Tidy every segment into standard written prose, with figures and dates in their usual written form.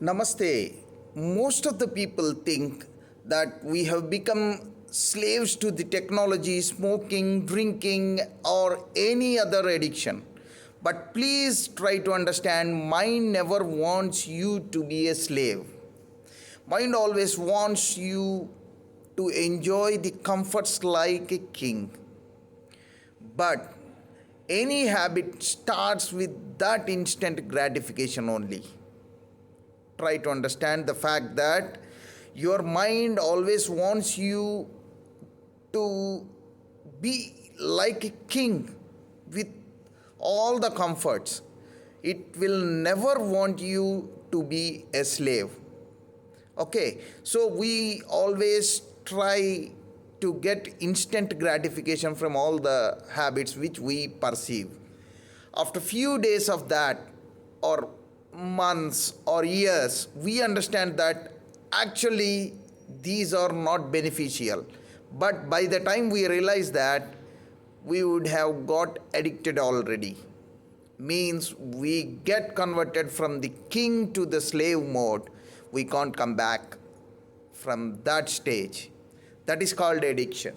Namaste. Most of the people think that we have become slaves to the technology, smoking, drinking, or any other addiction. But please try to understand mind never wants you to be a slave. Mind always wants you to enjoy the comforts like a king. But any habit starts with that instant gratification only. Try to understand the fact that your mind always wants you to be like a king with all the comforts. It will never want you to be a slave. Okay, so we always try to get instant gratification from all the habits which we perceive. After few days of that, or months or years, we understand that actually these are not beneficial. But by the time we realize that, we would have got addicted already. Means we get converted from the king to the slave mode. We can't come back from that stage. That is called addiction.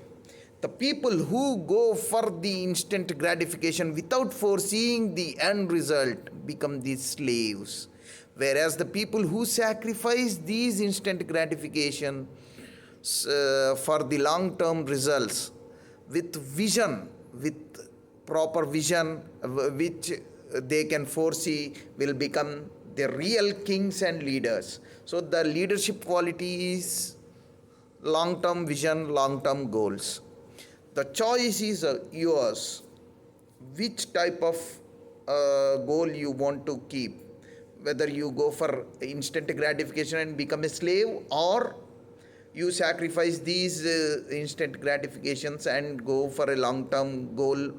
The people who go for the instant gratification without foreseeing the end result become the slaves. Whereas the people who sacrifice these instant gratification for the long term results with vision, with proper vision, which they can foresee, will become the real kings and leaders. So, the leadership quality is long term vision, long term goals. The choice is yours. Which type of goal you want to keep? Whether you go for instant gratification and become a slave, or you sacrifice these instant gratifications and go for a long term goal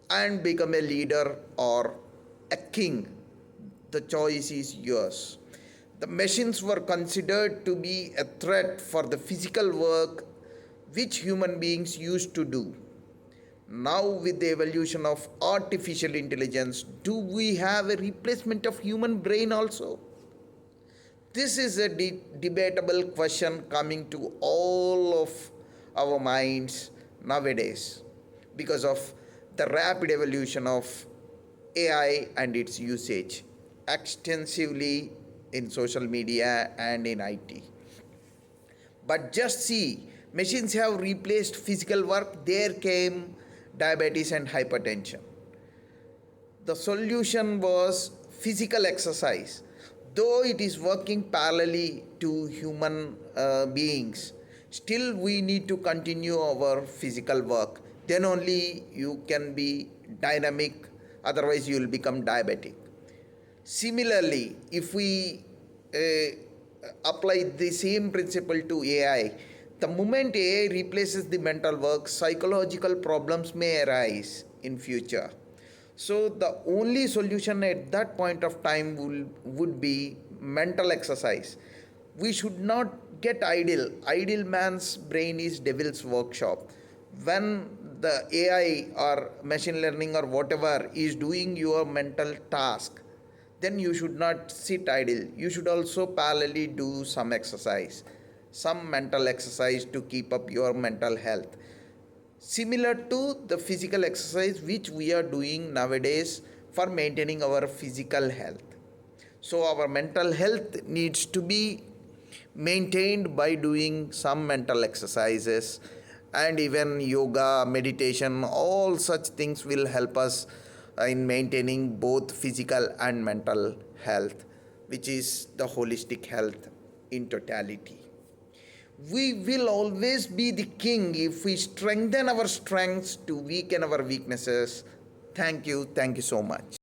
and become a leader or a king. The choice is yours. The machines were considered to be a threat for the physical work which human beings used to do. Now, with the evolution of artificial intelligence, do we have a replacement of human brain also? This is a debatable question coming to all of our minds nowadays because of the rapid evolution of AI and its usage extensively in social media and in IT. But just see, machines have replaced physical work, there came diabetes and hypertension. The solution was physical exercise. Though it is working parallelly to human beings, still we need to continue our physical work. Then only you can be dynamic, otherwise, you will become diabetic. Similarly, if we apply the same principle to AI, the moment AI replaces the mental work, psychological problems may arise in future. So the only solution at that point of time would be mental exercise. We should not get idle. Idle man's brain is devil's workshop. When the AI or machine learning or whatever is doing your mental task, then you should not sit idle. You should also parallelly do some exercise, some mental exercise to keep up your mental health. Similar to the physical exercise which we are doing nowadays for maintaining our physical health. So, our mental health needs to be maintained by doing some mental exercises, and even yoga, meditation, all such things will help us in maintaining both physical and mental health, which is the holistic health in totality. We will always be the king if we strengthen our strengths to weaken our weaknesses. Thank you so much.